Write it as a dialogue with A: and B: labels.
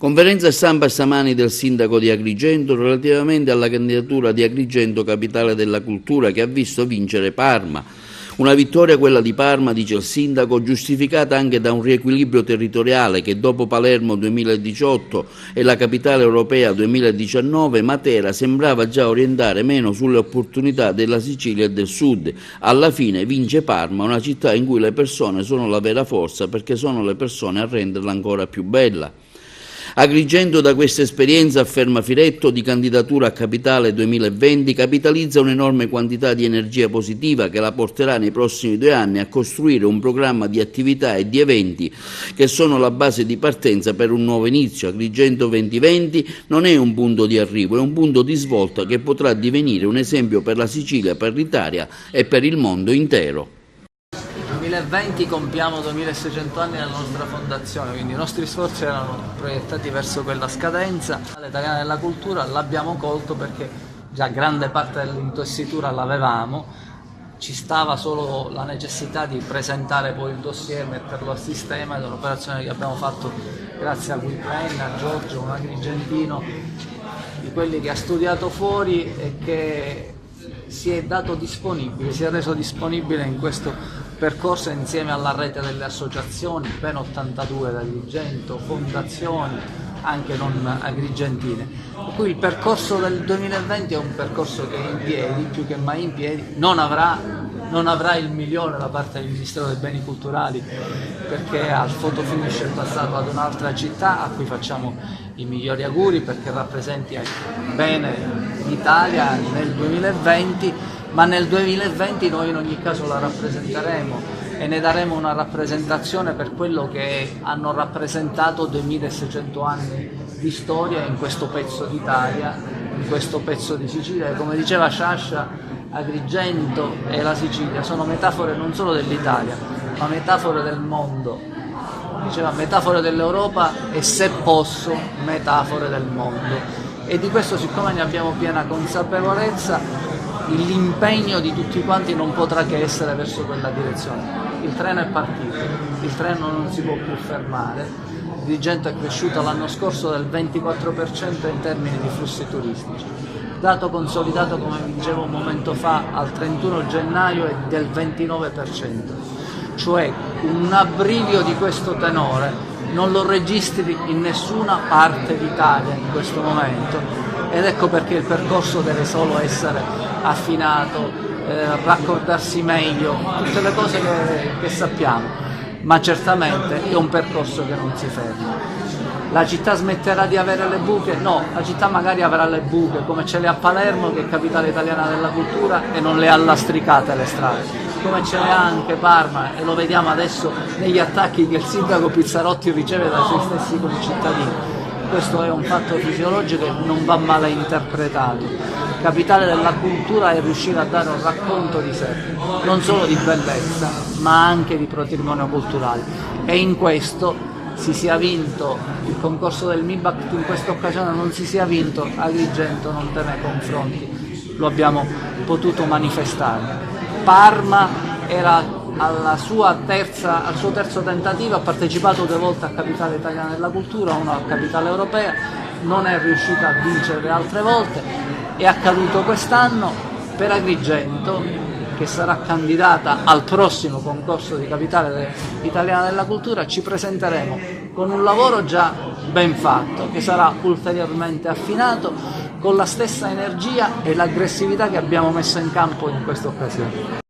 A: Conferenza stampa stamani del sindaco di Agrigento relativamente alla candidatura di Agrigento Capitale della Cultura che ha visto vincere Parma. Una vittoria, quella di Parma, dice il sindaco, giustificata anche da un riequilibrio territoriale che dopo Palermo 2018 e la Capitale Europea 2019 Matera sembrava già orientare meno sulle opportunità della Sicilia e del Sud. Alla fine vince Parma, una città in cui le persone sono la vera forza perché sono le persone a renderla ancora più bella. Agrigento da questa esperienza, afferma Firetto, di candidatura a Capitale 2020, capitalizza un'enorme quantità di energia positiva che la porterà nei prossimi 2 anni a costruire un programma di attività e di eventi che sono la base di partenza per un nuovo inizio. Agrigento 2020 non è un punto di arrivo, è un punto di svolta che potrà divenire un esempio per la Sicilia, per l'Italia e per il mondo intero.
B: 2020 compiamo 2600 anni della nostra fondazione, quindi i nostri sforzi erano proiettati verso quella scadenza. L'Italiana della Cultura l'abbiamo colto perché già grande parte dell'intessitura l'avevamo, ci stava solo la necessità di presentare poi il dossier, metterlo a sistema, ed è un'operazione che abbiamo fatto grazie a Will Penna, a Giorgio, un agrigentino di quelli che ha studiato fuori e che si è reso disponibile in questo percorso insieme alla rete delle associazioni, ben 82 da Agrigento, fondazioni anche non agrigentine. Per cui il percorso del 2020 è un percorso che è in piedi, più che mai in piedi, non avrà il milione da parte del Ministero dei Beni Culturali perché al fotofinish è passato ad un'altra città a cui facciamo i migliori auguri perché rappresenti bene l'Italia nel 2020, ma nel 2020 noi in ogni caso la rappresenteremo e ne daremo una rappresentazione per quello che hanno rappresentato 2600 anni di storia in questo pezzo d'Italia, in questo pezzo di Sicilia. E come diceva Sciascia, Agrigento e la Sicilia sono metafore non solo dell'Italia, ma metafore del mondo. Diceva metafore dell'Europa e, se posso, metafore del mondo. E di questo, siccome ne abbiamo piena consapevolezza, l'impegno di tutti quanti non potrà che essere verso quella direzione. Il treno è partito, il treno non si può più fermare. Agrigento è cresciuto l'anno scorso del 24% in termini di flussi turistici. Dato consolidato, come vi dicevo un momento fa, al 31 gennaio è del 29%, cioè un abbrivio di questo tenore non lo registri in nessuna parte d'Italia in questo momento, ed ecco perché il percorso deve solo essere affinato, raccordarsi meglio, tutte le cose che sappiamo, ma certamente è un percorso che non si ferma. La città smetterà di avere le buche? No, la città magari avrà le buche, come ce le ha Palermo, che è capitale italiana della cultura, e non le ha lastricate le strade, come ce le ha anche Parma, e lo vediamo adesso negli attacchi che il sindaco Pizzarotti riceve dai suoi stessi concittadini. Questo è un fatto fisiologico che non va male interpretato. Capitale della cultura è riuscire a dare un racconto di sé, non solo di bellezza, ma anche di patrimonio culturale. E in questo si sia vinto il concorso del MIBACT, in questa occasione non si sia vinto, Agrigento non teme confronti, lo abbiamo potuto manifestare. Parma era al suo terzo tentativo, ha partecipato 2 volte a Capitale Italiana della Cultura, una a Capitale Europea, non è riuscita a vincere le altre volte. È accaduto quest'anno per Agrigento, che sarà candidata al prossimo concorso di Capitale Italiana della Cultura. Ci presenteremo con un lavoro già ben fatto, che sarà ulteriormente affinato, con la stessa energia e l'aggressività che abbiamo messo in campo in questa occasione.